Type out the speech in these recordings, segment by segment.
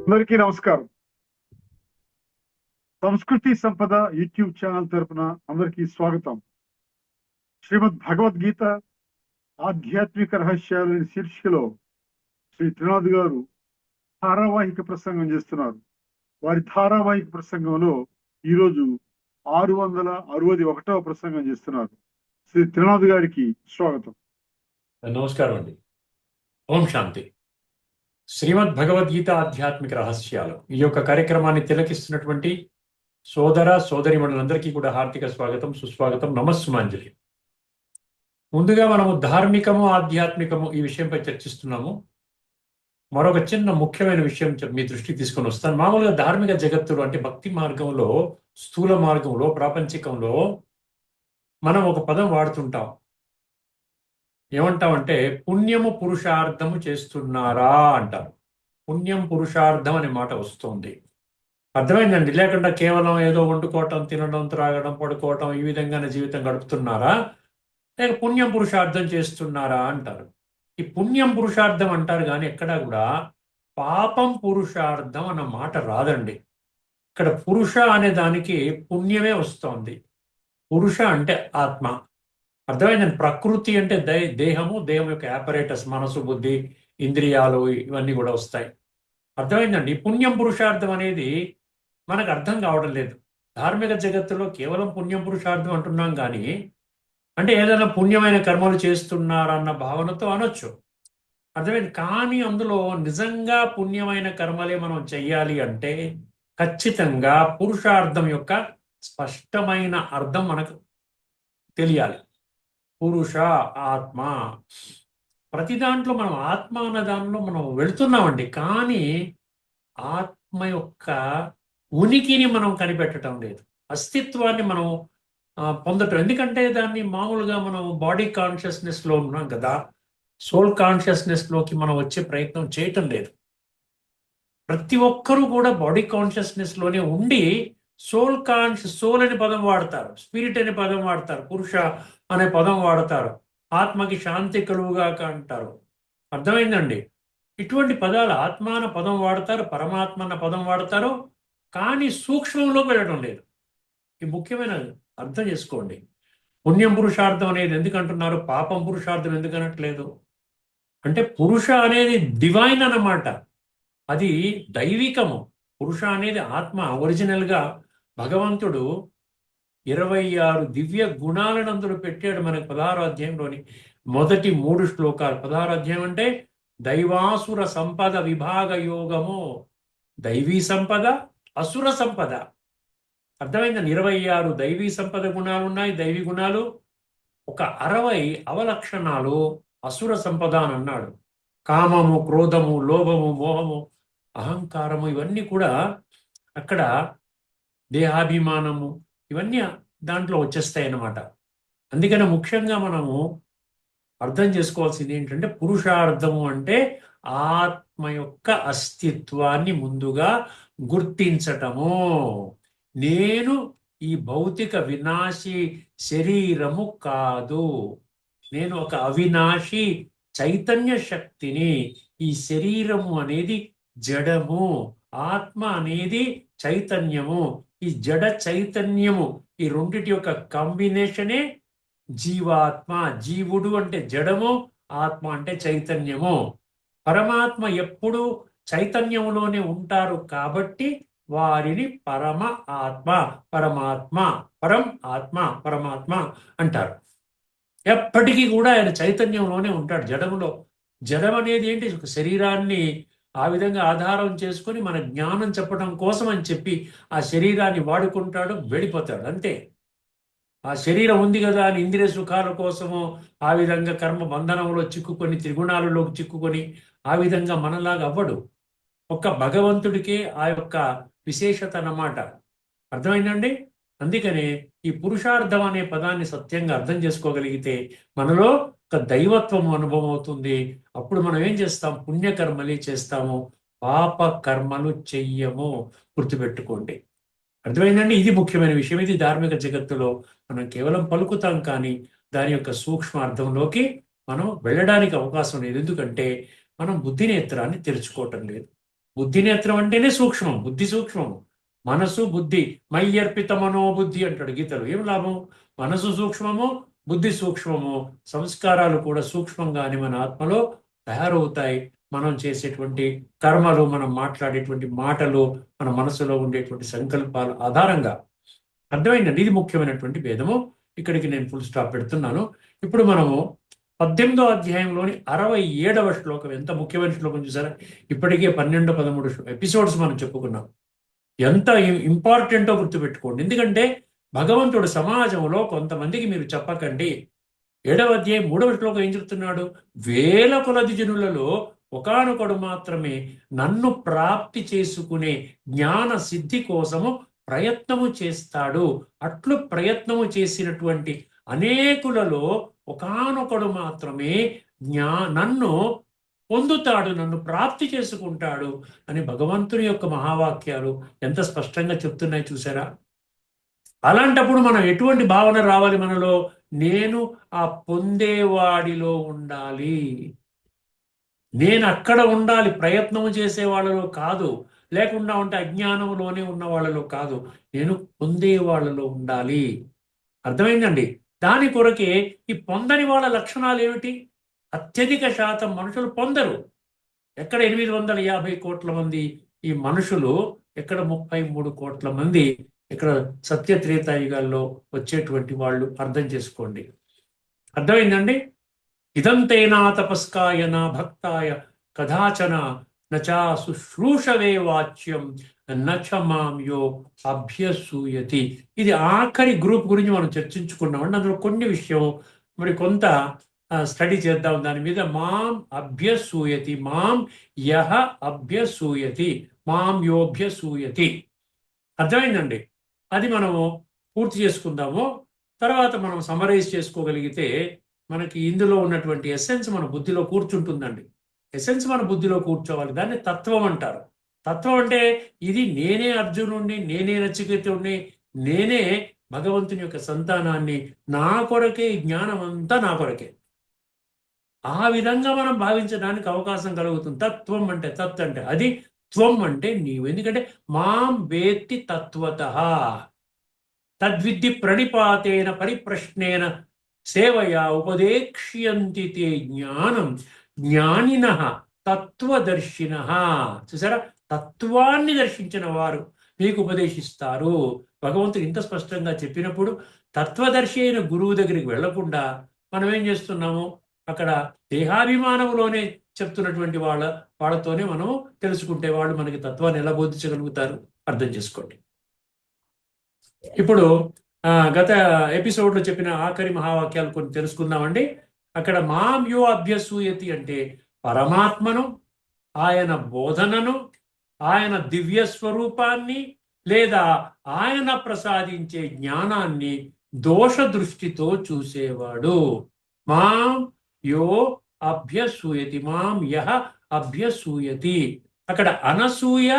అందరికీ నమస్కారం. సంస్కృతి సంపద యూట్యూబ్ ఛానల్ తరపున అందరికీ స్వాగతం. శ్రీమద్ భగవద్గీత ఆధ్యాత్మిక రహస్యాలు అనే శీర్షికలో శ్రీ త్రినాథ్ గారు ధారావాహిక ప్రసంగం చేస్తున్నారు. వారి ధారావాహిక ప్రసంగంలో ఈరోజు 661వ ప్రసంగం చేస్తున్నారు. శ్రీ త్రినాథ్ గారికి స్వాగతం. నమస్కారం అండి. ఓం శాంతి. శ్రీమద్ భగవద్గీత ఆధ్యాత్మిక రహస్యాలు ఈ యొక్క కార్యక్రమాన్ని తిలకిస్తున్నటువంటి సోదర సోదరిమణులందరికీ కూడా హార్దిక స్వాగతం, సుస్వాగతం, నమస్సుమాంజలి. ముందుగా మనము ధార్మికము ఆధ్యాత్మికము ఈ విషయంపై చర్చిస్తున్నాము. మరొక చిన్న ముఖ్యమైన విషయం మీ దృష్టికి తీసుకొని వస్తాను. మామూలుగా ధార్మిక జగత్తులో అంటే భక్తి మార్గంలో, స్థూల మార్గంలో, ప్రాపంచికంలో మనం ఒక పదం వాడుతుంటాం. ఏమంటామంటే పుణ్యము పురుషార్థము చేస్తున్నారా అంటారు. పుణ్యం పురుషార్థం అనే మాట వస్తుంది. అర్థమైందండి? లేకుండా కేవలం ఏదో వండుకోవటం, తినడం, త్రాగడం, పడుకోవటం ఈ విధంగానే జీవితం గడుపుతున్నారా, లేక పుణ్యం పురుషార్థం చేస్తున్నారా అంటారు. ఈ పుణ్యం పురుషార్థం అంటారు కానీ ఎక్కడా కూడా పాపం పురుషార్థం అన్న మాట రాదండి. ఇక్కడ పురుష అనే దానికి పుణ్యమే వస్తోంది. పురుష అంటే ఆత్మ. అర్థమైందండి? ప్రకృతి అంటే దేహము, దేహం యొక్క ఆపరేటస్, మనసు, బుద్ధి, ఇంద్రియాలు ఇవన్నీ కూడా వస్తాయి. అర్థమైందండి? పుణ్యం పురుషార్థం అనేది మనకు అర్థం కావడం లేదు. ధార్మిక జగత్తులో కేవలం పుణ్యం పురుషార్థం అంటున్నాం కానీ, అంటే ఏదైనా పుణ్యమైన కర్మలు చేస్తున్నారన్న భావనతో అనొచ్చు. అర్థమైంది? కానీ అందులో నిజంగా పుణ్యమైన కర్మలే మనం చెయ్యాలి అంటే ఖచ్చితంగా పురుషార్థం యొక్క స్పష్టమైన అర్థం మనకు తెలియాలి. పురుష, ఆత్మ, ప్రతి దాంట్లో మనం ఆత్మ అన్న దానిలో మనం వెళుతున్నామండి. కానీ ఆత్మ యొక్క ఉనికిని మనం కనిపెట్టడం లేదు, అస్తిత్వాన్ని మనం పొందటం. ఎందుకంటే దాన్ని మామూలుగా మనం బాడీ కాన్షియస్నెస్లో ఉన్నాం కదా, సోల్ కాన్షియస్నెస్లోకి మనం వచ్చే ప్రయత్నం చేయటం లేదు. ప్రతి ఒక్కరూ కూడా బాడీ కాన్షియస్నెస్లోనే ఉండి సోల్ అనే పదం వాడతారు, స్పిరిట్ అనే పదం వాడతారు, పురుష అనే పదం వాడతారు, ఆత్మకి శాంతి కలుగుగాక అంటారు. అర్థమైందండి? ఇటువంటి పదాలు ఆత్మ అన్న పదం వాడతారు, పరమాత్మ అన్న పదం వాడతారు, కానీ సూక్ష్మంలోకి వెళ్ళడం లేదు. ఈ ముఖ్యమైన అర్థం చేసుకోండి. పుణ్యం పురుషార్థం అనేది ఎందుకు అంటున్నారు, పాపం పురుషార్థం ఎందుకు అనట్లేదు అంటే పురుష అనేది డివైన్ అన్నమాట, అది దైవికము. పురుష అనేది ఆత్మ. ఒరిజినల్గా భగవంతుడు 26 దివ్య గుణాలను అందులో పెట్టాడు మనకు 16వ అధ్యాయంలోని మొదటి 3 శ్లోకాలు. 16వ అధ్యాయం అంటే దైవాసుర సంపద విభాగ యోగము, దైవీ సంపద, అసుర సంపద. అర్థమైందని? 26 దైవీ సంపద గుణాలు ఉన్నాయి, దైవీ గుణాలు. ఒక 60 అవలక్షణాలు అసుర సంపద అని అన్నాడు. కామము, క్రోధము, లోభము, మోహము, అహంకారము ఇవన్నీ కూడా అక్కడ, దేహాభిమానము ఇవన్నీ దాంట్లో వచ్చేస్తాయి అన్నమాట. అందుకని ముఖ్యంగా మనము అర్థం చేసుకోవాల్సింది ఏంటంటే పురుషార్థము అంటే ఆత్మ యొక్క అస్తిత్వాన్ని ముందుగా గుర్తించటము. నేను ఈ భౌతిక వినాశి శరీరము కాదు, నేను ఒక అవినాశి చైతన్య శక్తిని. ఈ శరీరము అనేది జడము, ఆత్మ అనేది చైతన్యము. ఈ జడ చైతన్యము ఈ రెండిటి యొక్క కాంబినేషనే జీవాత్మ. జీవుడు అంటే జడము, ఆత్మ అంటే చైతన్యము. పరమాత్మ ఎప్పుడు చైతన్యములోనే ఉంటారు కాబట్టి వారిని పరమ ఆత్మ, పరమాత్మ, పరం ఆత్మ, పరమాత్మ అంటారు. ఎప్పటికీ కూడా ఆయన చైతన్యంలోనే ఉంటాడు, జడములో. జడం అనేది ఏంటి? ఒక శరీరాన్ని ఆ విధంగా ఆధారం చేసుకొని మన జ్ఞానం చెప్పడం కోసం అని చెప్పి ఆ శరీరాన్ని వాడుకుంటాడు, వెళ్ళిపోతాడు, అంతే. ఆ శరీరం ఉంది కదా అని ఇంద్రియ సుఖాల కోసము ఆ విధంగా కర్మ బంధనంలో చిక్కుకొని, త్రిగుణాలలోకి చిక్కుకొని ఆ విధంగా మనలాగా అవ్వడు. ఒక్క భగవంతుడికే ఆ యొక్క విశేషత అన్నమాట. అర్థమైందండి? అందుకనే ఈ పురుషార్థం అనే పదాన్ని సత్యంగా అర్థం చేసుకోగలిగితే మనలో ఒక దైవత్వం అనుభవం అవుతుంది. అప్పుడు మనం ఏం చేస్తాం? పుణ్యకర్మలే చేస్తాము, పాప కర్మలు చెయ్యము. గుర్తుపెట్టుకోండి. అర్థమైందండి? ఇది ముఖ్యమైన విషయం. ఇది ధార్మిక జగత్తులో మనం కేవలం పలుకుతాం కానీ దాని యొక్క సూక్ష్మ అర్థంలోకి మనం వెళ్ళడానికి అవకాశం లేదు. ఎందుకంటే మనం బుద్ధి నేత్రాన్ని తెరుచుకోవటం లేదు. బుద్ధి నేత్రం అంటేనే సూక్ష్మం, బుద్ధి సూక్ష్మము. మనసు బుద్ధి మయ్యర్పిత మనోబుద్ధి అంటాడు గీతలు. ఏం లాభం? మనసు సూక్ష్మము, బుద్ధి సూక్ష్మము, సంస్కారాలు కూడా సూక్ష్మంగానే మన ఆత్మలో తయారవుతాయి. మనం చేసేటువంటి కర్మలు, మనం మాట్లాడేటువంటి మాటలు, మన మనసులో ఉండేటువంటి సంకల్పాల ఆధారంగా. అర్థమైందండి? ఇది ముఖ్యమైనటువంటి భేదము. ఇక్కడికి నేను ఫుల్ స్టాప్ పెడుతున్నాను. ఇప్పుడు మనము 18వ అధ్యాయంలోని 67వ శ్లోకం, ఎంత ముఖ్యమైన శ్లోకం చూసారా? ఇప్పటికే 12, 13 ఎపిసోడ్స్ మనం చెప్పుకున్నాం. ఎంత ఇంపార్టెంటో గుర్తుపెట్టుకోండి. ఎందుకంటే భగవంతుడు సమాజంలో కొంతమందికి మీరు చెప్పకండి. 7వ అధ్యాయం 3వ శ్లోకం ఏం చెప్తున్నాడు? వేల కొలది జనులలో ఒకానొకడు మాత్రమే నన్ను ప్రాప్తి చేసుకునే జ్ఞాన సిద్ధి కోసము ప్రయత్నము చేస్తాడు. అట్లు ప్రయత్నము చేసినటువంటి అనేకులలో ఒకానొకడు మాత్రమే నన్ను పొందుతాడు, నన్ను ప్రాప్తి చేసుకుంటాడు అని భగవంతుని యొక్క మహావాక్యాలు ఎంత స్పష్టంగా చెప్తున్నాయి చూసారా? అలాంటప్పుడు మనం ఎటువంటి భావన రావాలి మనలో? నేను ఆ పొందేవాడిలో ఉండాలి, నేను అక్కడ ఉండాలి, ప్రయత్నం చేసే వాళ్ళలో కాదు, లేకుండా ఉంటే అజ్ఞానంలోనే ఉన్న వాళ్ళలో కాదు, నేను పొందే వాళ్ళలో ఉండాలి. అర్థమైందండి? దాని కొరకే ఈ పొందని వాళ్ళ లక్షణాలు ఏమిటి? అత్యధిక శాతం మనుషులు పొందరు. ఎక్కడ 850 కోట్ల మంది ఈ మనుషులు, ఎక్కడ 33 కోట్ల మంది ఇక్కడ సత్యత్రేతాయుగాల్లో వచ్చేటువంటి వాళ్ళు. అర్థం చేసుకోండి. అర్థమైందండి? ఇదంతేనా తపస్కాయ నా భక్తాయ కదాచన నచా శుశ్రూషవే వాచ్యం నచ మాం యో అభ్యసూయతి. ఇది ఆఖరి గ్రూప్ గురించి మనం చర్చించుకున్నామండి. అందులో కొన్ని విషయం మరి కొంత స్టడీ చేద్దాం దాని మీద. మాం అభ్యసూయతి, మాం యహ అభ్యసూయతి, మాం యోభ్యసూయతి. అర్థమైందండి? అది మనము పూర్తి చేసుకుందాము. తర్వాత మనం సమరైజ్ చేసుకోగలిగితే మనకి ఇందులో ఉన్నటువంటి ఎసెన్స్ మన బుద్ధిలో కూర్చుంటుందండి. ఎసెన్స్ మన బుద్ధిలో కూర్చోవాలి. దాన్ని తత్వం అంటారు. తత్వం అంటే ఇది నేనే అర్జునుడిని, నేనే నచికేతుడిని, నేనే భగవంతుని యొక్క సంతానాన్ని, నా కొరకే ఈ జ్ఞానం అంతా నా కొరకే. ఆ విధంగా మనం భావించడానికి అవకాశం కలుగుతుంది. తత్వం అంటే, తత్ అంటే అది, త్వం అంటే నీవు. ఎందుకంటే మాం వేత్తి తత్వతః తద్విద్ధి ప్రణిపాతేన పరిప్రశ్నేన సేవయా ఉపదేక్ష్యంతి తే జ్ఞానం జ్ఞానినః తత్వదర్శినః. చూసారా? తత్వాన్ని దర్శించిన వారు మీకు ఉపదేశిస్తారు. భగవంతుడు ఇంత స్పష్టంగా చెప్పినప్పుడు తత్వదర్శి అయిన గురువు దగ్గరికి వెళ్లకుండా మనం ఏం చేస్తున్నాము? అక్కడ దేహాభిమానంలోనే చెప్తున్నటువంటి వాళ్ళతోనే మనం తెలుసుకుంటే వాళ్ళు మనకి తత్వాన్ని ఎలా బోధించగలుగుతారు? అర్థం చేసుకోండి. ఇప్పుడు గత ఎపిసోడ్లో చెప్పిన ఆఖరి మహావాక్యాలు కొన్ని తెలుసుకుందామండి. అక్కడ మాం యో అభ్యసూయతి అంటే పరమాత్మను, ఆయన బోధనను, ఆయన దివ్య స్వరూపాన్ని, లేదా ఆయన ప్రసాదించే జ్ఞానాన్ని దోష దృష్టితో చూసేవాడు. మాం యో అభ్యసూయతి, మాం యహ అభ్యసూయతి. అక్కడ అనసూయ,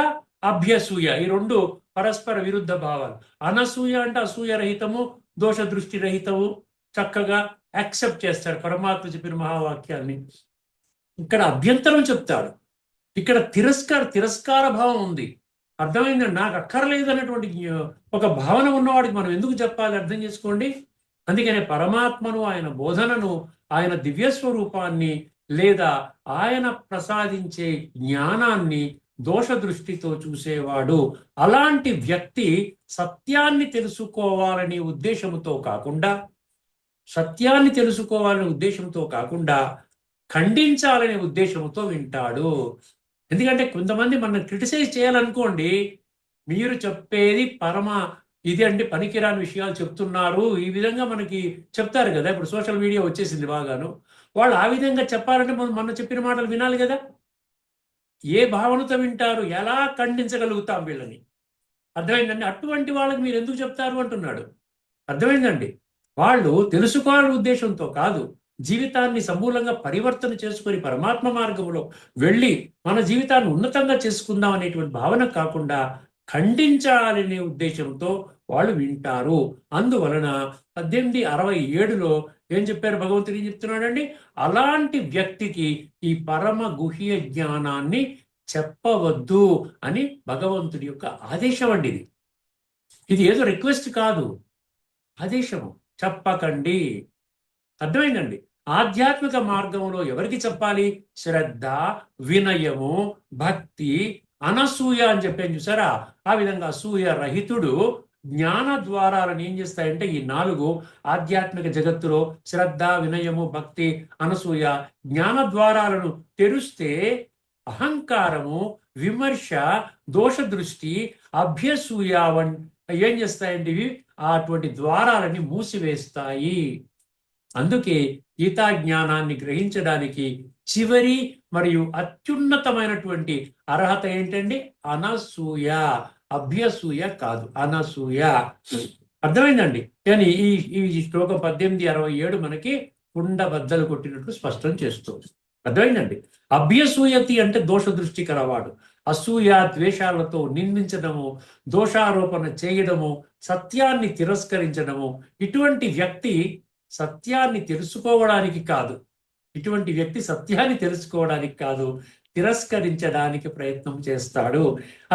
అభ్యసూయ ఈ రెండు పరస్పర విరుద్ధ భావాలు. అనసూయ అంటే అసూయ రహితము, దోష దృష్టి రహితము, చక్కగా యాక్సెప్ట్ చేస్తాడు పరమాత్మ చెప్పిన మహావాక్యాన్ని. ఇక్కడ అభ్యంతరం చెప్తాడు. ఇక్కడ తిరస్కార భావం ఉంది. అర్థమైందండి? నాకు అక్కర్లేదు అన్నటువంటి ఒక భావన ఉన్నవాడికి మనం ఎందుకు చెప్పాలి? అర్థం చేసుకోండి. అందుకనే పరమాత్మను, ఆయన బోధనను, ఆయన దివ్యస్వరూపాన్ని, లేదా ఆయన ప్రసాదించే జ్ఞానాన్ని దోష దృష్టితో చూసేవాడు. అలాంటి వ్యక్తి సత్యాన్ని తెలుసుకోవాలనే ఉద్దేశంతో కాకుండా, ఖండించాలనే ఉద్దేశంతో వింటాడు. ఎందుకంటే కొంతమంది మనం క్రిటిసైజ్ చేయాలనుకోండి, మీరు చెప్పేది ఇది అంటే పనికిరాని విషయాలు చెప్తున్నారు, ఈ విధంగా మనకి చెప్తారు కదా. ఇప్పుడు సోషల్ మీడియా వచ్చేసింది బాగాను. వాళ్ళు ఆ విధంగా చెప్పాలంటే మనం చెప్పిన మాటలు వినాలి కదా. ఏ భావనతో వింటారు? ఎలా ఖండించగలుగుతాం వీళ్ళని? అర్థమైందండి? అటువంటి వాళ్ళకి మీరు ఎందుకు చెప్తారు అంటున్నాడు. అర్థమైందండి? వాళ్ళు తెలుసుకోవాలనే ఉద్దేశంతో కాదు, జీవితాన్ని సమూలంగా పరివర్తన చేసుకొని పరమాత్మ మార్గంలో వెళ్ళి మన జీవితాన్ని ఉన్నతంగా చేసుకుందాం అనేటువంటి భావన కాకుండా ఖండించాలనే ఉద్దేశంతో వాళ్ళు వింటారు. అందువలన 1867లో ఏం చెప్పారు? భగవంతుడు ఏం చెప్తున్నాడండి? అలాంటి వ్యక్తికి ఈ పరమ గుహ్య జ్ఞానాన్ని చెప్పవద్దు అని భగవంతుడి యొక్క ఆదేశం అండి ఇది. ఇది ఏదో రిక్వెస్ట్ కాదు, ఆదేశము. చెప్పకండి. అర్థమైందండి? ఆధ్యాత్మిక మార్గంలో ఎవరికి చెప్పాలి? శ్రద్ధ, వినయము, భక్తి, అనసూయ అని చెప్పాను చూసారా? ఆ విధంగా అసూయ రహితుడు జ్ఞాన ద్వారాలను ఏం చేస్తాయంటే ఈ 4 ఆధ్యాత్మిక జగత్తులో శ్రద్ధ, వినయము, భక్తి, అనసూయ జ్ఞాన ద్వారాలను తెరుస్తే అహంకారము, విమర్శ, దోష దృష్టి, అభ్యసూయ ఏం చేస్తాయండి? ఇవి అటువంటి ద్వారాలని మూసివేస్తాయి. అందుకే గీతా జ్ఞానాన్ని గ్రహించడానికి చివరి మరియు అత్యున్నతమైనటువంటి అర్హత ఏంటండి? అనసూయ, అభ్యసూయ కాదు, అనసూయ. అర్థమైందండి? కానీ ఈ శ్లోకం 1867 మనకి కుండ బద్దలు కొట్టినట్టు స్పష్టం చేస్తుంది. అర్థమైందండి? అభ్యసూయతి అంటే దోష దృష్టి కలవాడు. అసూయ ద్వేషాలతో నిందించడము, దోషారోపణ చేయడము, సత్యాన్ని తిరస్కరించడము. ఇటువంటి వ్యక్తి సత్యాన్ని తెలుసుకోవడానికి కాదు, తిరస్కరించడానికి ప్రయత్నం చేస్తాడు.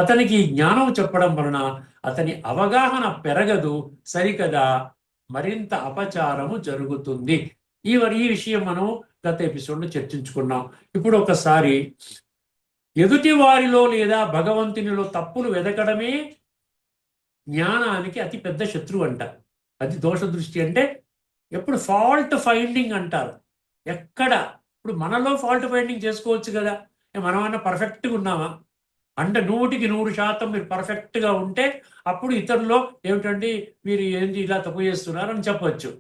అతనికి జ్ఞానం చెప్పడం వలన అతని అవగాహన పెరగదు, సరికదా మరింత అపచారము జరుగుతుంది. ఈ విషయం మనం గత ఎపిసోడ్లో చర్చించుకున్నాం. ఇప్పుడు ఒకసారి ఎదుటి వారిలో లేదా భగవంతునిలో తప్పులు వెదకడమే జ్ఞానానికి అతి పెద్ద శత్రువు అంట. అది దోష దృష్టి అంటే ఎప్పుడు ఫాల్ట్ ఫైండింగ్ అంటారు. ఎక్కడ ఇప్పుడు మనలో ఫాల్ట్ ఫైండింగ్ చేసుకోవచ్చు కదా. మనమన్నా పర్ఫెక్ట్గా ఉన్నామా అంటే 100% మీరు పర్ఫెక్ట్గా ఉంటే అప్పుడు ఇతరులో ఏమిటండి మీరు ఏంటి ఇలా తప్పు చేస్తున్నారు అని చెప్పవచ్చు.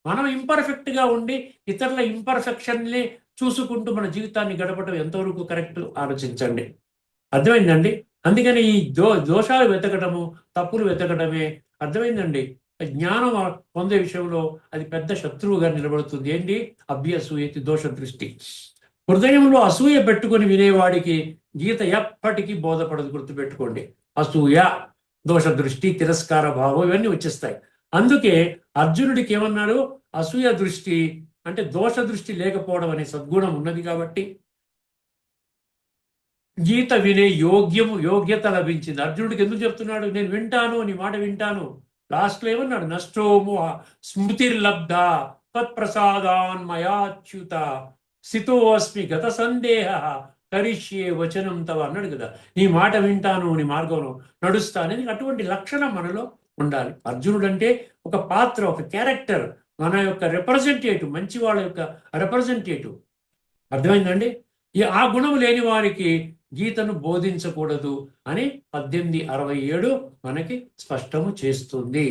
మనం ఇంపర్ఫెక్ట్గా ఉండి ఇతరుల ఇంపర్ఫెక్షన్ని చూసుకుంటూ మన జీవితాన్ని గడపడం ఎంతవరకు కరెక్ట్ ఆలోచించండి. అర్థమైందండి? అందుకని ఈ దోషాలు వెతకడము, తప్పులు వెతకడమే అర్థమైందండి జ్ఞానం పొందే విషయంలో అది పెద్ద శత్రువుగా నిలబడుతుంది. ఏంటి? అభ్యసూయతి, దోష దృష్టి. హృదయంలో అసూయ పెట్టుకొని వినేవాడికి గీత ఎప్పటికీ బోధపడదు. గుర్తుపెట్టుకోండి. అసూయ, దోష దృష్టి, తిరస్కార భావం ఇవన్నీ వచ్చేస్తాయి. అందుకే అర్జునుడికి ఏమన్నాడు? అసూయ దృష్టి అంటే దోష దృష్టి లేకపోవడం అనే సద్గుణం ఉన్నది కాబట్టి గీత వినే యోగ్యత లభించింది. అర్జునుడికి ఎందుకు చెప్తున్నాడు? నేను వింటాను, నీ మాట వింటాను. లాస్ట్లో ఏమన్నాడు? నష్టోమోహ స్మృతిర్లబ్ధ తత్ప్రసాదాన్ మయాచ్యుత స్థితో అస్మి గత సందేహ కరిష్యే వచనం తవ అన్నాడు కదా. నీ మాట వింటాను, నీ మార్గంలో నడుస్తానని అటువంటి లక్షణం మనలో ఉండాలి. అర్జునుడు అంటే ఒక పాత్ర, ఒక క్యారెక్టర్, మన యొక్క రిప్రజెంటేటివ్, మంచి వాళ్ళ యొక్క రిప్రజెంటేటివ్. అర్థమైందండి? ఆ గుణం లేని వారికి గీతను బోధించకూడదు అని 1867 మనకి స్పష్టము చేస్తుంది.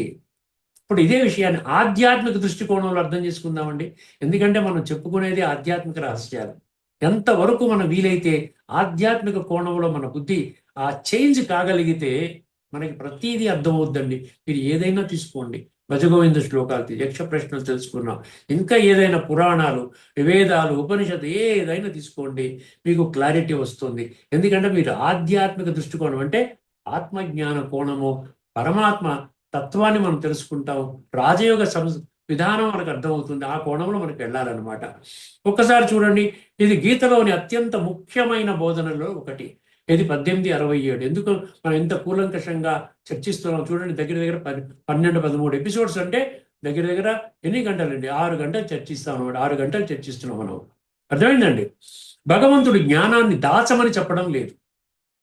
ఇప్పుడు ఇదే విషయాన్ని ఆధ్యాత్మిక దృష్టికోణంలో అర్థం చేసుకుందామండి. ఎందుకంటే మనం చెప్పుకునేది ఆధ్యాత్మిక రహస్యాలు. ఎంతవరకు మనం వీలైతే ఆధ్యాత్మిక కోణంలో మన బుద్ధి ఆ చేంజ్ కాగలిగితే మనకి ప్రతీదీ అర్థమవుద్దండి. మీరు ఏదైనా తీసుకోండి, భజగోవింద శ్లోకాలు, యక్ష ప్రశ్నలు తెలుసుకున్నాం, ఇంకా ఏదైనా పురాణాలు, వేదాలు, ఉపనిషత్తు ఏదైనా తీసుకోండి, మీకు క్లారిటీ వస్తుంది. ఎందుకంటే మీరు ఆధ్యాత్మిక దృష్టికోణం అంటే ఆత్మజ్ఞాన కోణము, పరమాత్మ తత్వాన్ని మనం తెలుసుకుంటాం, రాజయోగ విధానం మనకు అర్థమవుతుంది. ఆ కోణంలో మనకు వెళ్ళాలన్నమాట. ఒక్కసారి చూడండి, ఇది గీతలోని అత్యంత ముఖ్యమైన బోధనలో ఒకటి. ఇది 1867. ఎందుకు మనం ఎంత కూలంకషంగా చర్చిస్తున్నాం చూడండి. దగ్గర 12-13 ఎపిసోడ్స్ అంటే దగ్గర ఎన్ని గంటలండి? 6 గంటలు చర్చిస్తాం అన్నమాట. 6 గంటలు చర్చిస్తున్నాం మనం. అర్థమైందండి? భగవంతుడు జ్ఞానాన్ని దాచమని చెప్పడం లేదు.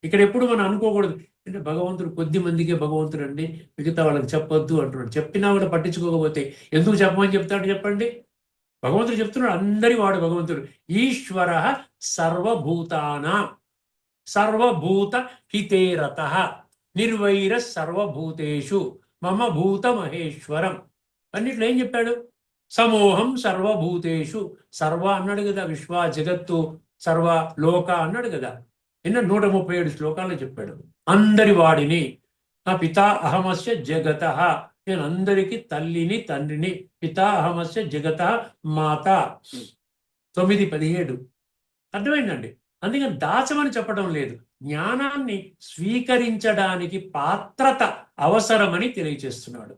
ఇక్కడ ఎప్పుడు మనం అనుకోకూడదు అంటే భగవంతుడు కొద్ది మందికే భగవంతుడు అండి, మిగతా వాళ్ళకి చెప్పొద్దు అంటున్నాడు. చెప్పినా కూడా పట్టించుకోకపోతే ఎందుకు చెప్పమని చెప్తాడు చెప్పండి? భగవంతుడు చెప్తున్నాడు, అందరి వాడు భగవంతుడు. ఈశ్వర సర్వభూత హితేరత నిర్వైర సర్వభూతేషు మమ భూత మహేశ్వరం. అన్నిట్లో ఏం చెప్పాడు? సమోహం సర్వభూతేషు. సర్వ అన్నాడు కదా, విశ్వ, జగత్తు, సర్వ, లోక అన్నాడు కదా. 137 శ్లోకాల్లో చెప్పాడు. అందరి వాడిని. ఆ పితా అహమస్య జగత, నేను అందరికీ తల్లిని, తండ్రిని. పితా అహమస్య జగత మాత. 9:17. అర్థమైందండి? అందుకని దాచమని చెప్పడం లేదు. జ్ఞానాన్ని స్వీకరించడానికి పాత్రత అవసరమని తెలియజేస్తున్నాడు.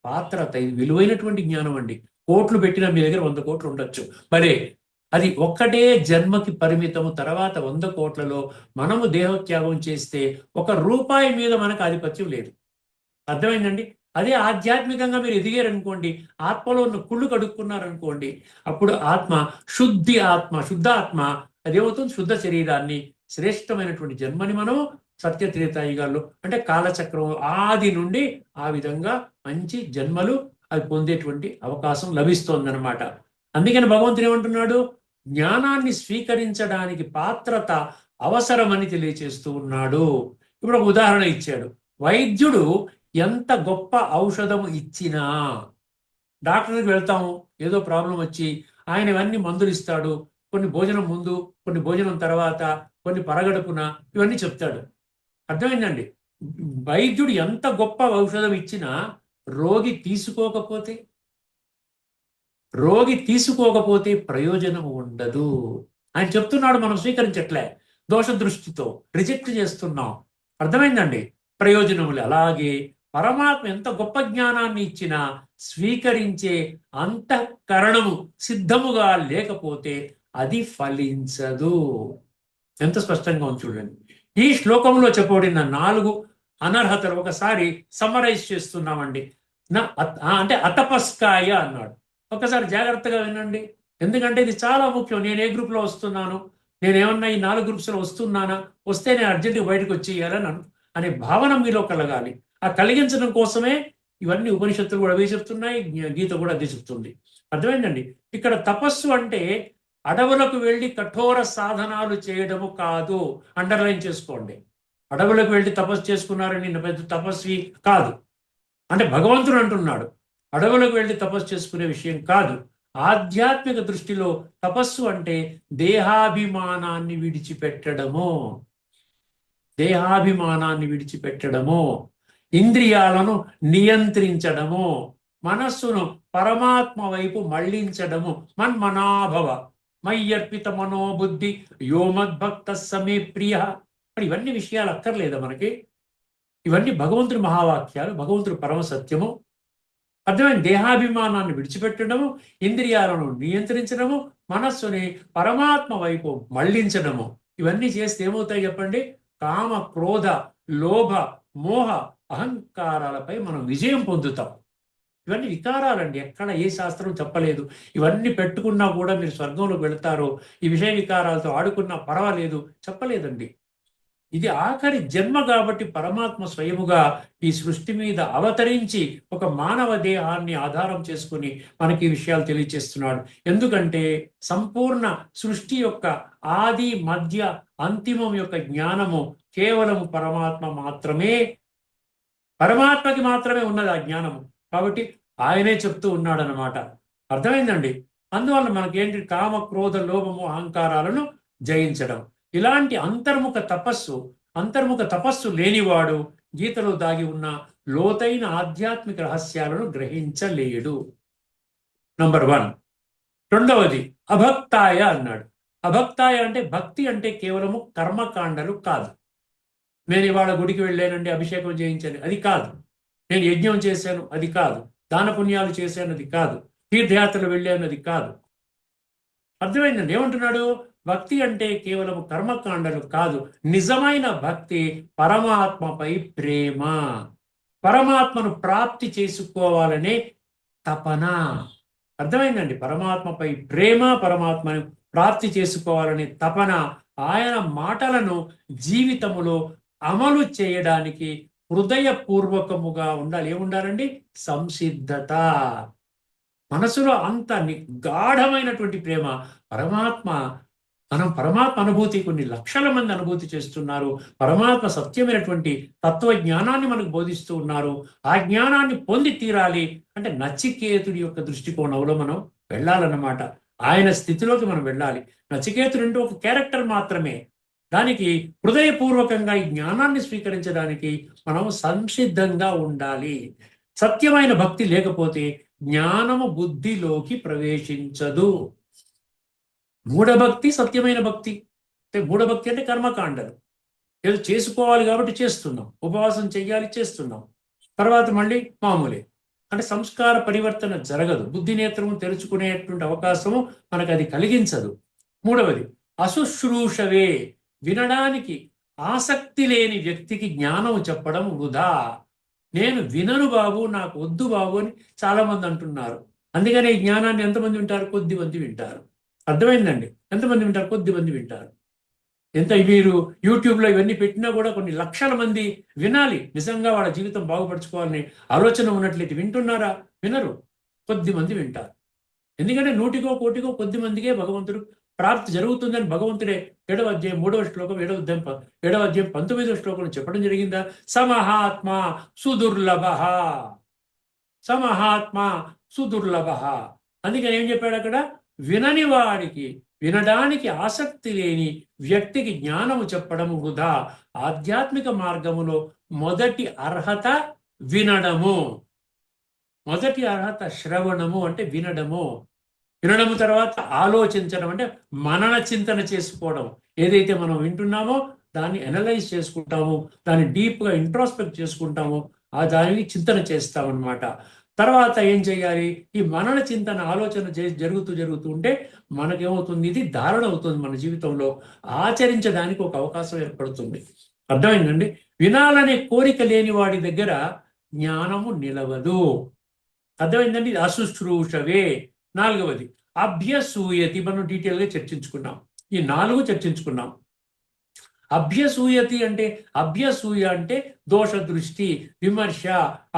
పాత్రత ఇది విలువైనటువంటి జ్ఞానం అండి. కోట్లు పెట్టినా మీ దగ్గర 100 కోట్లు ఉండొచ్చు, మరే అది ఒక్కటే జన్మకి పరిమితము. తర్వాత 100 కోట్లలో మనము దేహత్యాగం చేస్తే ₹1 మీద మనకు ఆధిపత్యం లేదు. అర్థమైందండి? అదే ఆధ్యాత్మికంగా మీరు ఎదిగారనుకోండి, ఆత్మలో ఉన్న కుళ్ళు కడుక్కున్నారనుకోండి, అప్పుడు ఆత్మ శుద్ధ ఆత్మ అదేమవుతుంది? శుద్ధ శరీరాన్ని, శ్రేష్టమైనటువంటి జన్మని మనం సత్యత్రేతాయుగాల్లో అంటే కాలచక్రం ఆది నుండి ఆ విధంగా మంచి జన్మలు అవి పొందేటువంటి అవకాశం లభిస్తోందనమాట. అందుకని భగవంతుడు ఏమంటున్నాడు? జ్ఞానాన్ని స్వీకరించడానికి పాత్రత అవసరమని తెలియచేస్తూ ఉన్నాడు. ఇప్పుడు ఒక ఉదాహరణ ఇచ్చాడు. వైద్యుడు ఎంత గొప్ప ఔషధం ఇచ్చినా, డాక్టర్కి వెళ్తాము, ఏదో ప్రాబ్లం వచ్చి ఆయన ఇవన్నీ మందులు ఇస్తాడు. కొన్ని భోజనం ముందు, కొన్ని భోజనం తర్వాత, కొన్ని పరగడుపున, ఇవన్నీ చెప్తాడు. అర్థమైందండి? వైద్యుడు ఎంత గొప్ప ఔషధం ఇచ్చినా రోగి తీసుకోకపోతే ప్రయోజనం ఉండదు. ఆయన చెప్తున్నాడు, మనం స్వీకరించట్లే, దోష దృష్టితో రిజెక్ట్ చేస్తున్నాం. అర్థమైందండి? ప్రయోజనములు. అలాగే పరమాత్మ ఎంత గొప్ప జ్ఞానాన్ని ఇచ్చినా స్వీకరించే అంతఃకరణము సిద్ధముగా లేకపోతే అది ఫలించదు. ఎంత స్పష్టంగా ఉంది చూడండి. ఈ శ్లోకంలో చెప్పబడిన 4 అనర్హతలు ఒకసారి సమ్మరైజ్ చేస్తున్నామండి. అంటే అతపస్కాయ అన్నాడు. ఒకసారి జాగ్రత్తగా వినండి, ఎందుకంటే ఇది చాలా ముఖ్యం. నేను ఏ గ్రూప్లో వస్తున్నాను, నేనేమన్నా ఈ 4 గ్రూప్స్లో వస్తున్నానా, వస్తే నేను అర్జెంటుగా బయటకు వచ్చేయాలని అనే భావన మీలో కలగాలి. ఆ కలిగించడం కోసమే ఇవన్నీ ఉపనిషత్తులు కూడా అవే చెప్తున్నాయి, గీత కూడా అదే చెప్తుంది. అర్థమైందండి? ఇక్కడ తపస్సు అంటే అడవులకు వెళ్ళి కఠోర సాధనాలు చేయడము కాదు. అండర్లైన్ చేసుకోండి. అడవులకు వెళ్ళి తపస్సు చేసుకున్నారని నిన్న పెద్ద తపస్వి కాదు. అంటే భగవంతుడు అంటున్నాడు, అడవులకు వెళ్ళి తపస్సు చేసుకునే విషయం కాదు. ఆధ్యాత్మిక దృష్టిలో తపస్సు అంటే దేహాభిమానాన్ని విడిచిపెట్టడము, ఇంద్రియాలను నియంత్రించడము, మనస్సును పరమాత్మ వైపు మళ్లించడము. మన్మనాభవ మయ్యర్పిత మనోబుద్ధి యోమద్భక్త సమే ప్రియ. ఇవన్నీ విషయాలు అక్కర్లేదా మనకి? ఇవన్నీ భగవంతుడి మహావాక్యాలు, భగవంతుడి పరమ సత్యము. అర్థమైన దేహాభిమానాన్ని విడిచిపెట్టడము, ఇంద్రియాలను నియంత్రించడము, మనస్సుని పరమాత్మ వైపు మళ్లించడము. ఇవన్నీ చేస్తే ఏమవుతాయి చెప్పండి? కామ, క్రోధ, లోభ, మోహ, అహంకారాలపై మనం విజయం పొందుతాం. ఇవన్నీ వికారాలండి. ఎక్కడ ఏ శాస్త్రం చెప్పలేదు. ఇవన్నీ పెట్టుకున్నా కూడా మీరు స్వర్గంలోకి వెళతారో, ఈ విషయ వికారాలతో ఆడుకున్నా పర్వాలేదు చెప్పలేదండి. ఇది ఆఖరి జన్మ కాబట్టి పరమాత్మ స్వయముగా ఈ సృష్టి మీద అవతరించి ఒక మానవ దేహాన్ని ఆధారం చేసుకుని మనకి ఈ విషయాలు తెలియచేస్తున్నాడు. ఎందుకంటే సంపూర్ణ సృష్టి యొక్క ఆది, మధ్య, అంతిమం యొక్క జ్ఞానము కేవలం పరమాత్మకి మాత్రమే ఉన్నది ఆ జ్ఞానము. కాబట్టి ఆయనే చెప్తూ ఉన్నాడనమాట. అర్థమైందండి? అందువల్ల మనకేంటి? కామ, క్రోధ, లోభము, అహంకారాలను జయించడం. ఇలాంటి అంతర్ముఖ తపస్సు లేనివాడు గీతలో దాగి ఉన్న లోతైన ఆధ్యాత్మిక రహస్యాలను గ్రహించలేడు. నంబర్ 1. రెండవది అభక్తాయ అన్నాడు. అభక్తాయ అంటే భక్తి అంటే కేవలము కర్మకాండలు కాదు. నేను ఇవాళ గుడికి వెళ్ళానండి, అభిషేకం చేయించాను, అది కాదు. నేను యజ్ఞం చేశాను, అది కాదు. దాన పుణ్యాలు చేశాను, అది కాదు. తీర్థయాత్రలు వెళ్ళాను, అది కాదు. అర్థమైందండి? ఏమంటున్నాడు? భక్తి అంటే కేవలం కర్మకాండలు కాదు. నిజమైన భక్తి పరమాత్మపై ప్రేమ, పరమాత్మను ప్రాప్తి చేసుకోవాలనే తపన. అర్థమైందండి? పరమాత్మపై ప్రేమ, పరమాత్మను ప్రాప్తి చేసుకోవాలనే తపన. ఆయన మాటలను జీవితములో అమలు చేయడానికి హృదయపూర్వకముగా ఉండాలి. ఏముండాలండి? సంసిద్ధత. మనసులో అంత గాఢమైనటువంటి ప్రేమ. మనం పరమాత్మ అనుభూతి కొన్ని లక్షల మంది అనుభూతి చేస్తున్నారు. పరమాత్మ సత్యమైనటువంటి తత్వజ్ఞానాన్ని మనకు బోధిస్తూ ఉన్నారు. ఆ జ్ఞానాన్ని పొంది తీరాలి అంటే నచికేతుడి యొక్క దృష్టికోణంలో మనం వెళ్ళాలన్నమాట. ఆయన స్థితిలోకి మనం వెళ్ళాలి. నచికేతుడు అంటే ఒక క్యారెక్టర్ మాత్రమే. దానికి హృదయపూర్వకంగా ఈ జ్ఞానాన్ని స్వీకరించడానికి మనం సంసిద్ధంగా ఉండాలి. సత్యమైన భక్తి లేకపోతే జ్ఞానము బుద్ధిలోకి ప్రవేశించదు. మూఢభక్తి సత్యమైన భక్తి. అంటే మూఢభక్తి అంటే కర్మకాండలు, ఏదో చేసుకోవాలి కాబట్టి చేస్తున్నాం, ఉపవాసం చెయ్యాలి చేస్తున్నాం, తర్వాత మళ్ళీ మామూలే. అంటే సంస్కార పరివర్తన జరగదు, బుద్ధి నేత్రము తెరుచుకునేటువంటి అవకాశము మనకు అది కలిగించదు. మూడవది అశుశ్రూషవే, వినడానికి ఆసక్తి లేని వ్యక్తికి జ్ఞానం చెప్పడం వృధా. నేను వినను బాబు, నాకు వద్దు బాబు అని చాలా మంది అంటున్నారు. అందుకనే ఈ జ్ఞానాన్ని ఎంతమంది వింటారు? కొద్ది మంది వింటారు. అర్థమైందండి? ఎంతమంది వింటారు? కొద్ది మంది వింటారు. ఎంత మీరు యూట్యూబ్లో ఇవన్నీ పెట్టినా కూడా కొన్ని లక్షల మంది వినాలి, నిజంగా వాళ్ళ జీవితం బాగుపరచుకోవాలని ఆలోచన ఉన్నట్లయితే వింటున్నారా? వినరు, కొద్ది మంది వింటారు. ఎందుకంటే 100కో 1,00,000కో కొద్ది మందికే భగవంతుడు ప్రాప్తి జరుగుతుందని భగవంతుడే 7వ అధ్యాయం 3వ శ్లోకం 7వ అధ్యాయం 19వ శ్లోకంలో చెప్పడం జరిగిందా? సమహాత్మ సుదుర్లభ, సమహాత్మ సుదుర్లభ. అందుకని ఏం చెప్పాడు అక్కడ? వినని వాడికి, వినడానికి ఆసక్తి లేని వ్యక్తికి జ్ఞానము చెప్పడము వృధా. ఆధ్యాత్మిక మార్గములో మొదటి అర్హత వినడము. మొదటి అర్హత శ్రవణము అంటే వినడము. వినడము తర్వాత ఆలోచించడం అంటే మనన చింతన చేసుకోవడం. ఏదైతే మనం వింటున్నామో దాన్ని అనలైజ్ చేసుకుంటాము, దాన్ని డీప్గా ఇంట్రోస్పెక్ట్ చేసుకుంటాము, దానికి చింతన చేస్తామన్నమాట. తర్వాత ఏం చేయాలి? ఈ మనన చింతన ఆలోచన జరుగుతూ ఉంటే మనకేమవుతుంది? ఇది ధారణ అవుతుంది, మన జీవితంలో ఆచరించడానికి ఒక అవకాశం ఏర్పడుతుంది. అర్థమైందండి? వినాలనే కోరిక లేని వాడి దగ్గర జ్ఞానము నిలవదు. అర్థమైందండి? అశుశ్రూషవే. 4వది అభ్యసూయతి. మనం డీటెయిల్గా చర్చించుకున్నాం, ఈ 4 చర్చించుకున్నాం. అభ్యసూయతి అంటే, అభ్యసూయ అంటే దోష దృష్టి, విమర్శ,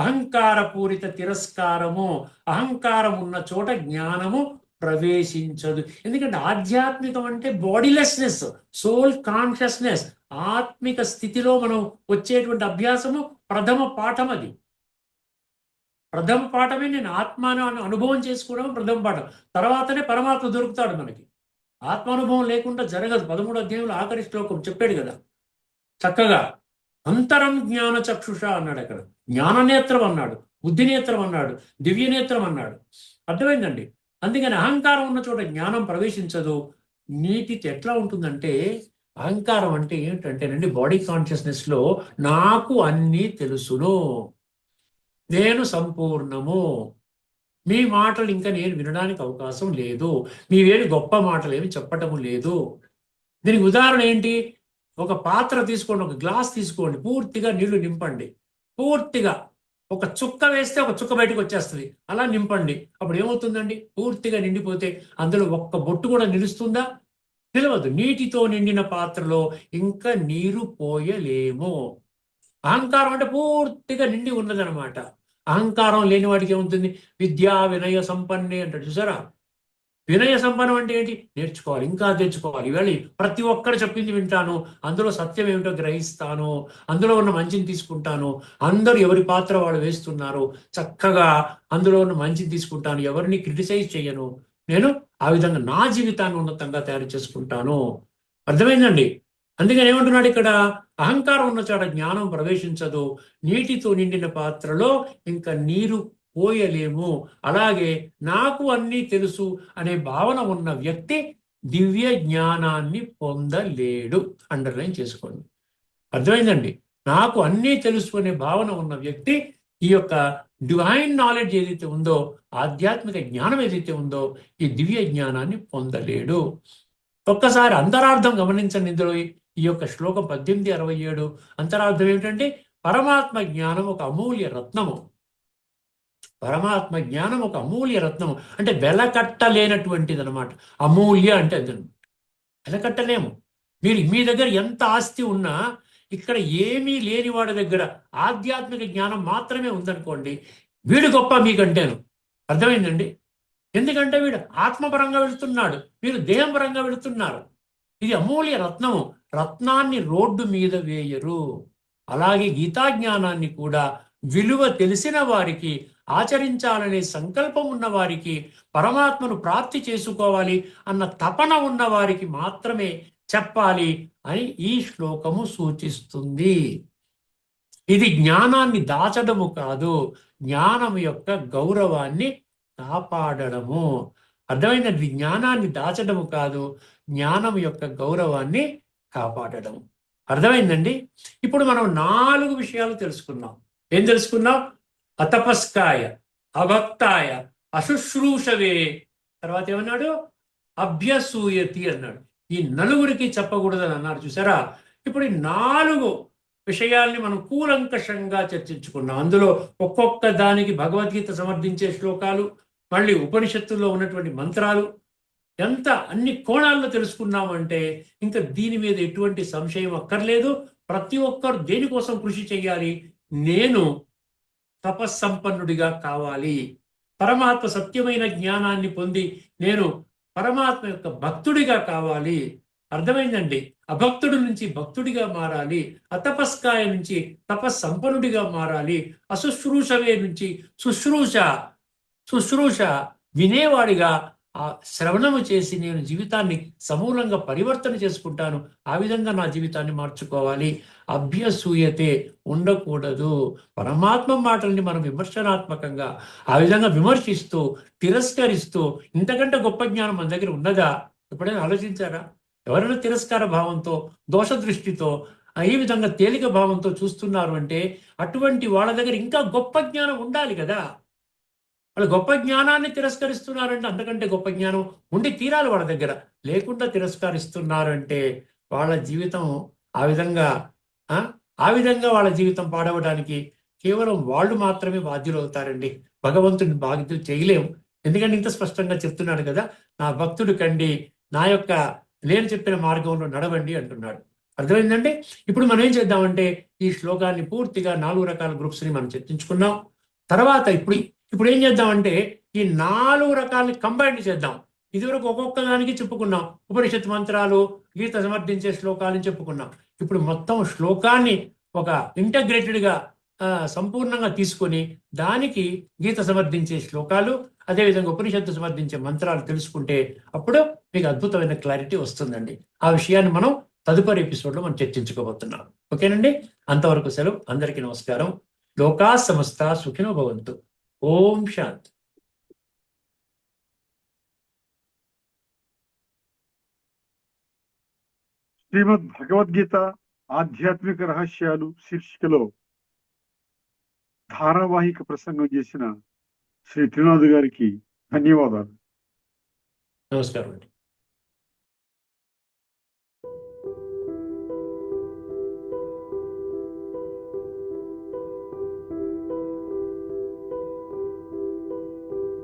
అహంకారపూరిత తిరస్కారము. అహంకారం ఉన్న చోట జ్ఞానము ప్రవేశించదు. ఎందుకంటే ఆధ్యాత్మికం అంటే బాడీలెస్నెస్, సోల్ కాన్షియస్నెస్, ఆత్మిక స్థితిలో మనం వచ్చేటువంటి అభ్యాసము ప్రథమ పాఠం. అది ప్రథమ పాఠమే. నేను ఆత్మను అనుభవం చేసుకోవడం ప్రథమ పాఠం. తర్వాతనే పరమాత్మ దొరుకుతాడు మనకి. ఆత్మానుభవం లేకుండా జరగదు. 13వ అధ్యాయంలో ఆఖరి శ్లోకం చెప్పాడు కదా చక్కగా. అంతరం జ్ఞాన చక్షుష అన్నాడు అక్కడ. జ్ఞాననేత్రం అన్నాడు, బుద్ధి నేత్రం అన్నాడు, దివ్య నేత్రం అన్నాడు. అర్థమైందండి? అందుకని అహంకారం ఉన్న చోట జ్ఞానం ప్రవేశించదు. నీటికి ఎట్లా ఉంటుందంటే, అహంకారం అంటే ఏంటంటేనండి, బాడీ కాన్షియస్నెస్ లో నాకు అన్నీ తెలుసును, నేను సంపూర్ణము, మీ మాటలు ఇంకా నేను వినడానికి అవకాశం లేదు, మీవేమి గొప్ప మాటలు ఏమి చెప్పటము లేదు. దీనికి ఉదాహరణ ఏంటి? ఒక పాత్ర తీసుకోండి, ఒక గ్లాస్ తీసుకోండి, పూర్తిగా నీళ్లు నింపండి. పూర్తిగా ఒక చుక్క వేస్తే ఒక చుక్క బయటకు వచ్చేస్తుంది, అలా నింపండి. అప్పుడు ఏమవుతుందండి? పూర్తిగా నిండిపోతే అందులో ఒక్క బొట్టు కూడా నిలుస్తుందా? నిలవదు. నీటితో నిండిన పాత్రలో ఇంకా నీరు పోయలేము. అహంకారం అంటే పూర్తిగా నిండి ఉన్నదనమాట. అహంకారం లేని వాడికి ఏముంటుంది? విద్యా వినయ సంపన్నే అంటాడు చూసారా? వినయ సంపన్నం అంటే ఏంటి? నేర్చుకోవాలి, ఇంకా తెచ్చుకోవాలి. వెళ్ళి ప్రతి ఒక్కరు చెప్పింది వింటాను, అందులో సత్యం ఏమిటో గ్రహిస్తాను, అందులో ఉన్న మంచిని తీసుకుంటాను. అందరూ ఎవరి పాత్ర వాళ్ళు వేస్తున్నారు, చక్కగా అందులో ఉన్న మంచిని తీసుకుంటాను, ఎవరిని క్రిటిసైజ్ చేయను. నేను ఆ విధంగా నా జీవితాన్ని ఉన్నతంగా తయారు చేసుకుంటాను. అర్థమైందండి? అందుకని ఏమంటున్నాడు ఇక్కడ? అహంకారం ఉన్న చోట జ్ఞానం ప్రవేశించదు. నీటితో నిండిన పాత్రలో ఇంకా నీరు పోయలేము. అలాగే నాకు అన్నీ తెలుసు అనే భావన ఉన్న వ్యక్తి దివ్య జ్ఞానాన్ని పొందలేడు. అండర్లైన్ చేసుకోండి. అర్థమైందండి? నాకు అన్నీ తెలుసు అనే భావన ఉన్న వ్యక్తి ఈ యొక్క డివైన్ నాలెడ్జ్ ఏదైతే ఉందో, ఆధ్యాత్మిక జ్ఞానం ఏదైతే ఉందో, ఈ దివ్య జ్ఞానాన్ని పొందలేడు. ఒక్కసారి అంతరార్థం గమనించండి. ఇందులో ఈ యొక్క శ్లోకం 1867 అంతరార్థం ఏమిటంటే, పరమాత్మ జ్ఞానం ఒక అమూల్య రత్నము. పరమాత్మ జ్ఞానం ఒక అమూల్య రత్నము అంటే వెలకట్టలేనటువంటిది అనమాట. అమూల్య అంటే అది వెలకట్టలేము. మీ దగ్గర ఎంత ఆస్తి ఉన్నా, ఇక్కడ ఏమీ లేని వాడి దగ్గర ఆధ్యాత్మిక జ్ఞానం మాత్రమే ఉందనుకోండి, వీడు గొప్ప మీకంటేను. అర్థమైందండి? ఎందుకంటే వీడు ఆత్మపరంగా వెళుతున్నాడు, మీరు దేహపరంగా వెళుతున్నారు. ఇది అమూల్య రత్నము. రత్నాన్ని రోడ్డు మీద వేయరు. అలాగే గీతా జ్ఞానాన్ని కూడా విలువ తెలిసిన వారికి, ఆచరించాలనే సంకల్పం ఉన్న వారికి, పరమాత్మను ప్రాప్తి చేసుకోవాలి అన్న తపన ఉన్న వారికి మాత్రమే చెప్పాలి అని ఈ శ్లోకము సూచిస్తుంది. ఇది జ్ఞానాన్ని దాచడము కాదు, జ్ఞానం యొక్క గౌరవాన్ని కాపాడడము. అర్థమైందండి? జ్ఞానాన్ని దాచడము కాదు, జ్ఞానం యొక్క గౌరవాన్ని కాపాడడం. అర్థమైందండి? ఇప్పుడు మనం 4 విషయాలు తెలుసుకున్నాం. ఏం తెలుసుకున్నాం? అతపస్కాయ అభక్తాయ అశుశ్రూషవే, తర్వాత ఏమన్నాడు, అభ్యసూయతి అన్నాడు. ఈ నలుగురికి చెప్పకూడదని అన్నారు చూసారా. ఇప్పుడు ఈ 4 విషయాల్ని మనం కూలంకషంగా చర్చించుకున్నాం. అందులో ఒక్కొక్క దానికి భగవద్గీత సమర్థించే శ్లోకాలు, మళ్ళీ ఉపనిషత్తుల్లో ఉన్నటువంటి మంత్రాలు, ఎంత అన్ని కోణాల్లో తెలుసుకున్నామంటే ఇంకా దీని మీద ఎటువంటి సంశయం అక్కర్లేదు. ప్రతి ఒక్కరు దేనికోసం కృషి చేయాలి? నేను తపస్సంపన్నుడిగా కావాలి, పరమాత్మ సత్యమైన జ్ఞానాన్ని పొంది నేను పరమాత్మ యొక్క భక్తుడిగా కావాలి. అర్థమైందండి? అభక్తుడి నుంచి భక్తుడిగా మారాలి, అతపస్కాయ నుంచి తపస్సంపన్నుడిగా మారాలి, అశుశ్రూషవే నుంచి శుశ్రూష వినేవాడిగా ఆ శ్రవణము చేసి నేను జీవితాన్ని సమూలంగా పరివర్తన చేసుకుంటాను. ఆ విధంగా నా జీవితాన్ని మార్చుకోవాలి. అభ్యసూయతే ఉండకూడదు. పరమాత్మ మాటల్ని మనం విమర్శనాత్మకంగా ఆ విధంగా విమర్శిస్తూ తిరస్కరిస్తూ ఇంతకంటే గొప్ప జ్ఞానం మన దగ్గర ఉన్నదా? ఎప్పుడైనా ఆలోచించారా? ఎవరైనా తిరస్కార భావంతో, దోష దృష్టితో, ఈ విధంగా తేలిక భావంతో చూస్తున్నారు అంటే అటువంటి వాళ్ళ దగ్గర ఇంకా గొప్ప జ్ఞానం ఉండాలి కదా. వాళ్ళు గొప్ప జ్ఞానాన్ని తిరస్కరిస్తున్నారంటే అంతకంటే గొప్ప జ్ఞానం ఉండి తీరాలి వాళ్ళ దగ్గర. లేకుండా తిరస్కరిస్తున్నారంటే వాళ్ళ జీవితం ఆ విధంగా వాళ్ళ జీవితం పాడవడానికి కేవలం వాళ్ళు మాత్రమే బాధ్యులు అవుతారండి. భగవంతుని బాధ్యులు చేయలేము. ఎందుకంటే ఇంత స్పష్టంగా చెప్తున్నాడు కదా, నా భక్తుడు కండి, నా యొక్క నేను చెప్పిన మార్గంలో నడవండి అంటున్నాడు. అర్థమైందండి? ఇప్పుడు మనం ఏం చేద్దామంటే ఈ శ్లోకాన్ని పూర్తిగా 4 రకాల గ్రూప్స్ని మనం చర్చించుకున్నాం. తర్వాత ఇప్పుడు ఏం చేద్దామంటే ఈ 4 రకాలని కంబైన్ చేద్దాం. ఇదివరకు ఒక్కొక్క దానికి చెప్పుకున్నాం. ఉపనిషత్ మంత్రాలు, గీత సమర్థించే శ్లోకాలని చెప్పుకున్నాం. ఇప్పుడు మొత్తం శ్లోకాన్ని ఒక ఇంటగ్రేటెడ్గా సంపూర్ణంగా తీసుకొని దానికి గీత సమర్థించే శ్లోకాలు, అదేవిధంగా ఉపనిషత్తు సమర్థించే మంత్రాలు తెలుసుకుంటే అప్పుడు మీకు అద్భుతమైన క్లారిటీ వస్తుందండి. ఆ విషయాన్ని మనం తదుపరి ఎపిసోడ్లో మనం చర్చించుకోబోతున్నాం. ఓకేనండి? అంతవరకు సెలవు. అందరికీ నమస్కారం. లోకా సమస్త సుఖినో భవంతు. ఓం శాంతి. శ్రీమద్ భగవద్గీత ఆధ్యాత్మిక రహస్యాలు శీర్షికలో ధారావాహిక ప్రసంగం చేసిన శ్రీ త్రినాథ్ గారికి ధన్యవాదాలు. నమస్కారం అండి.